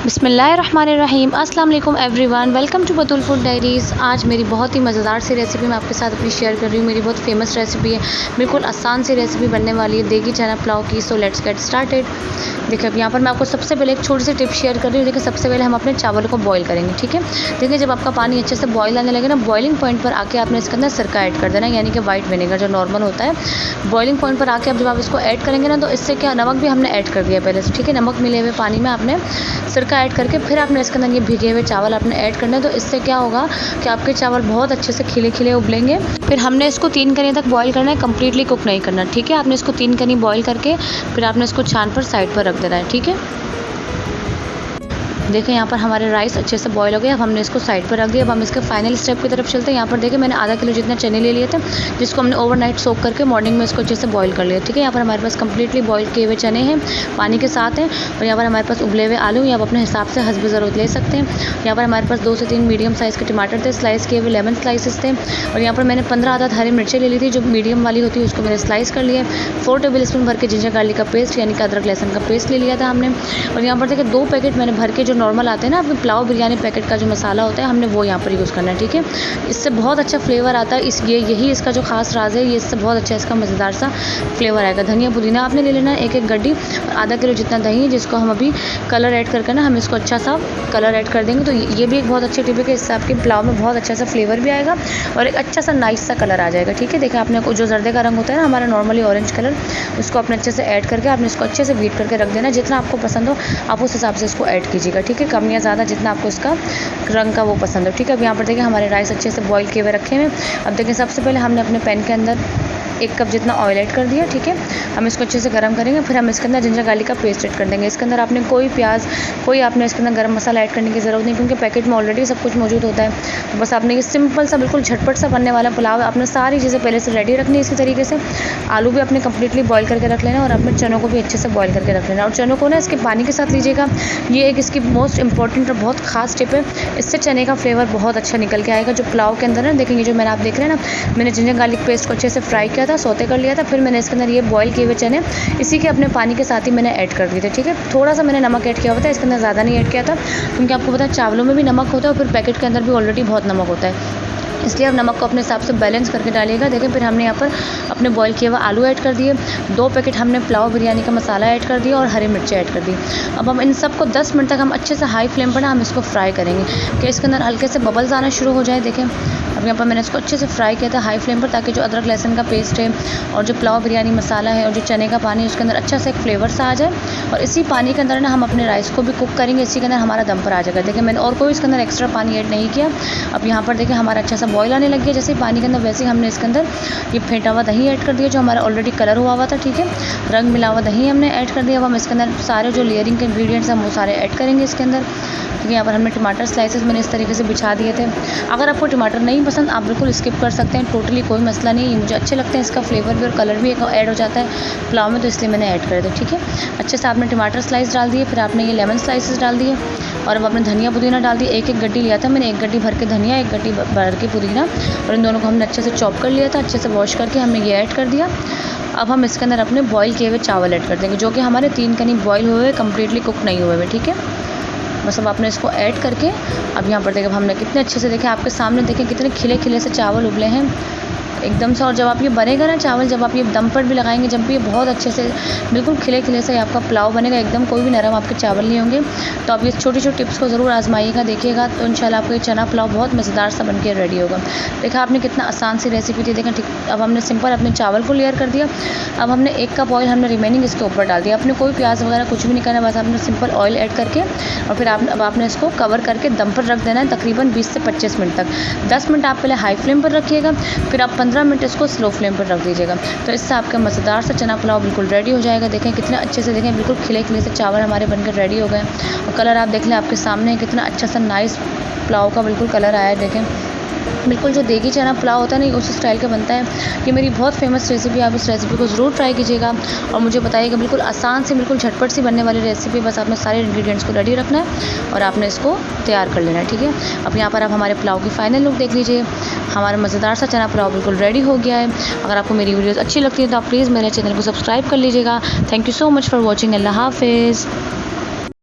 बिस्मिल्लाहिर्रहमानिर्रहीम। अस्सलाम वालेकुम everyone, welcome to Batool food diaries. आज मेरी बहुत ही मज़ेदार सी रेसिपी मैं आपके साथ अपनी शेयर कर रही हूँ। मेरी बहुत फेमस रेसिपी है, बिल्कुल आसान सी रेसिपी बनने वाली है देगी चना पुलाव की। So let's get started. देखिए अब यहाँ पर मैं आपको सबसे पहले एक छोटी सी टिप शेयर कर रही हूँ। देखिए सबसे पहले हम अपने चावलों को बॉईल करेंगे, ठीक है। देखिए जब आपका पानी अच्छे से बॉईल आने लगे ना, बॉइलिंग पॉइंट पर आके आपने इसके अंदर सिरका ऐड कर देना, यानी कि वाइट विनेगर जो नॉर्मल होता है। बॉइलिंग पॉइंट पर आके अब जब आप इसको ऐड करेंगे ना, तो इससे क्या, नमक भी हमने ऐड कर दिया पहले से, ठीक है। नमक मिले हुए पानी में आपने सिरका ऐड करके फिर आपने इसके अंदर ये भीगे हुए चावल आपने ऐड करने हैं। तो इससे क्या होगा कि आपके चावल बहुत अच्छे से खिले खिले उबलेंगे। फिर हमने इसको 3 कनी तक बॉईल करना है, कम्प्लीटली कुक नहीं करना, ठीक है। आपने इसको 3 कनी बॉईल करके फिर आपने इसको छान पर साइड पर रख देना है, ठीक है। देखिए यहाँ पर हमारे राइस अच्छे से बॉईल हो गए। अब हमने इसको साइड पर रख दिया। अब हम इसके फाइनल स्टेप की तरफ चलते हैं। यहाँ पर देखिए मैंने आधा किलो जितने चने ले लिए थे, जिसको हमने ओवरनाइट सोक करके मॉर्निंग में इसको अच्छे से बॉईल कर लिया, ठीक है। यहाँ पर हमारे पास कंप्लीटली बॉईल किए हुए चने हैं, पानी के साथ हैं। और यहाँ पर हमारे पास उबले हुए आलू, या आप अपने हिसाब से हस्ब ज़रूरत ले सकते हैं। यहाँ पर हमारे पास 2 से 3 मीडियम साइज़ के टमाटर थे, स्लाइस किए हुए लेमन स्लाइसेस थे। और यहाँ पर मैंने 15 आधा हरी मिर्चें ले ली थी, जो मीडियम वाली होती है, उसको मैंने स्लाइस कर लिया। 4 टेबल स्पून भर के जिंजर गार्लिक का पेस्ट, यानी कि अदरक लहसुन का पेस्ट ले लिया था हमने। और यहाँ पर देखिए 2 पैकेट मैंने भर के, जो नॉर्मल आते हैं ना पुलाव बिरयानी पैकेट का जो मसाला होता है, हमने वो यहाँ पर यूज़ करना है, ठीक है। इससे बहुत अच्छा फ्लेवर आता है। यही इसका जो खास राज है, ये इससे बहुत अच्छा इसका मज़ेदार सा फ्लेवर आएगा। धनिया पुदीना आपने ले लेना है 1-1 गड्डी, और आधा किलो जितना दही है, जिसको हम अभी कलर ऐड करके ना हम इसको अच्छा सा कलर ऐड कर देंगे। तो ये भी एक बहुत अच्छी टिप है कि इससे आपके पुलाव में बहुत अच्छा सा फ्लेवर भी आएगा और एक अच्छा सा नाइस सा कलर आ जाएगा, ठीक है। देखिए आपने जो जर्दे का रंग होता है ना हमारा नॉर्मली ऑरेंज कलर, उसको अपने अच्छे से ऐड करके आपने इसको अच्छे से बीट करके रख देना। जितना आपको पसंद हो आप उस हिसाब से इसको ऐड कीजिएगा, ठीक है। कम या ज़्यादा जितना आपको इसका रंग का वो पसंद हो, ठीक है। अब यहाँ पर देखिए हमारे राइस अच्छे से बॉईल किए हुए रखे हैं। अब देखिए सबसे पहले हमने अपने पैन के अंदर 1 कप जितना ऑयल ऐड कर दिया, ठीक है। हम इसको अच्छे से गर्म करेंगे। फिर हम इसके अंदर जिंजर गार्लिक का पेस्ट ऐड कर देंगे। इसके अंदर आपने कोई प्याज, कोई आपने इसके अंदर गरम मसाला ऐड करने की ज़रूरत नहीं, क्योंकि पैकेट में ऑलरेडी सब कुछ मौजूद होता है। तो बस आपने ये सिंपल सा बिल्कुल झटपट सा बनने वाला पुलाव है। आपने सारी चीज़ें पहले से रेडी रखनी है इसी तरीके से। आलू भी आपने कंप्लीटली बॉईल करके रख लेना, और अपने चनों को भी अच्छे से बॉईल करके रख लेना। और चनों को ना इसके पानी के साथ लीजिएगा, ये एक इसकी मोस्ट इंपॉर्टेंट और बहुत खास टिप है। इससे चने का फ्लेवर बहुत अच्छा निकल के आएगा जो पुलाव के अंदर है। देखेंगे जो मैंने आप देख रहे हैं ना, मैंने जिंजर गार्लिक पेस्ट को अच्छे से फ्राई किया था, सौते कर लिया था। फिर मैंने इसके अंदर ये बॉईल किए हुए चने इसी के अपने पानी के साथ ही मैंने ऐड कर दिए थे, ठीक है। थोड़ा सा मैंने नमक ऐड किया हुआ था, इसके अंदर ज़्यादा नहीं ऐड किया था, क्योंकि आपको पता है चावलों में भी नमक होता है और फिर पैकेट के अंदर भी ऑलरेडी बहुत नमक होता है, इसलिए आप नमक को अपने हिसाब से बैलेंस करके डालिएगा। देखिए फिर हमने यहाँ पर अपने बॉईल किए हुए आलू ऐड कर दिए, 2 पैकेट हमने पुलाव बिरयानी का मसाला ऐड कर दिया और हरी मिर्ची ऐड कर दी। अब हम इन सबको 10 मिनट तक हम अच्छे से हाई फ्लेम पर ना हम इसको फ्राई करेंगे कि इसके अंदर हल्के से बबल्स आना शुरू हो जाए। देखें अब यहाँ पर मैंने इसको अच्छे से फ्राई किया था हाई फ्लेम पर, ताकि जो अदरक लहसुन का पेस्ट है और जो पुलाव बिरयानी मसाला है और जो चने का पानी है, उसके अंदर अच्छा सा एक फ्लेवर सा आ जाए। और इसी पानी के अंदर ना हम अपने राइस को भी कुक करेंगे, इसी के अंदर हमारा दम पर आ जाएगा। देखिए मैंने और कोई इसके अंदर एक्स्ट्रा पानी ऐड नहीं किया। अब यहाँ पर देखिए हमारा अच्छा सा बॉईल आने लग गया जैसे ही पानी के अंदर, वैसे ही हमने इसके अंदर ये फेंटा हुआ दही ऐड कर दिया, जो हमारा ऑलरेडी कलर हुआ हुआ था, ठीक है। रंग मिला हुआ दही हमने ऐड कर दिया। अब हम इसके अंदर सारे जो लेयरिंग के इंग्रेडिएंट्स हैं वो सारे ऐड करेंगे इसके अंदर। क्योंकि यहाँ पर हमने टमाटर स्लाइसेस मैंने इस तरीके से बिछा दिए थे। अगर आपको टमाटर नहीं पसंद आप बिल्कुल स्किप कर सकते हैं, टोटली कोई मसला नहीं है। मुझे अच्छे लगते हैं, इसका फ्लेवर भी और कलर भी एक ऐड हो जाता है पुलाव में, तो इसलिए मैंने ऐड कर दिया, ठीक है। अच्छे से आपने टमाटर स्लाइस डाल दिए, फिर आपने ये लेमन स्लाइसेस डाल दिए, और अब आपने धनिया पुदीना डाल दिया। 1-1 गड्डी लिया था मैंने, 1 गड्डी भर के धनिया, 1 गड्डी भर के पुदीना, और इन दोनों को हमने अच्छे से चॉप कर लिया था। अच्छे से वॉश करके हमने ये ऐड कर दिया। अब हम इसके अंदर अपने बॉईल किए हुए चावल ऐड कर देंगे, जो कि हमारे 3 कनी बॉईल हुए हुए, कम्प्लीटली कुक नहीं हुए हुए, ठीक है। बस अब आपने इसको ऐड करके अब यहाँ पर देखिए हमने कितने अच्छे से, देखें आपके सामने देखें कितने खिले खिले से चावल उबले हैं एकदम से। और जब आप ये बनेगा ना चावल, जब आप ये दम पर भी लगाएंगे, जब भी ये बहुत अच्छे से बिल्कुल खिले खिले से आपका पुलाव बनेगा, एकदम कोई भी नरम आपके चावल नहीं होंगे। तो आप ये छोटी छोटी टिप्स को ज़रूर आजमाइएगा, देखिएगा तो इंशाल्लाह आपका ये चना पुलाव बहुत मज़ेदार सा बनके रेडी होगा। देखा आपने कितना आसान सी रेसिपी थी, देखें ठीक। अब हमने सिंपल अपने चावल को लेयर कर दिया। अब हमने 1 कप ऑयल हमने रिमेनिंग इसके ऊपर डाल दिया। आपने कोई प्याज वगैरह कुछ भी नहीं करना, बस आपने सिंपल ऑयल ऐड करके और फिर अब आपने इसको कवर करके दम पर रख देना है तकरीबन 20 से 25 मिनट तक। 10 मिनट आप पहले हाई फ्लेम पर रखिएगा, फिर आप 15 मिनट इसको स्लो फ्लेम पर रख दीजिएगा। तो इससे आपका मज़ेदार सा चना पुलाव बिल्कुल रेडी हो जाएगा। देखें कितने अच्छे से, देखें बिल्कुल खिले खिले से चावल हमारे बनकर रेडी हो गए, और कलर आप देख लें आपके सामने कितना अच्छा सा नाइस पुलाव का बिल्कुल कलर आया है। देखें बिल्कुल जो देगी चना पुलाव होता है ना, उस स्टाइल का बनता है। ये मेरी बहुत फेमस रेसिपी है, आप इस रेसिपी को ज़रूर ट्राई कीजिएगा और मुझे बताइएगा। बिल्कुल आसान से, बिल्कुल झटपट सी बनने वाली रेसिपी, बस आपने सारे इंग्रेडिएंट्स को रेडी रखना है और आपने इसको तैयार कर लेना है, ठीक है। अब यहाँ पर आप हमारे पुलाव की फ़ाइनल लुक देख लीजिए। हमारा मज़ेदार सा चना पुलाव बिल्कुल रेडी हो गया है। अगर आपको मेरी वीडियोज़ अच्छी लगती है तो आप प्लीज़ मेरे चैनल को सब्सक्राइब कर लीजिएगा। Thank you so much for watching. अल्लाह हाफिज़।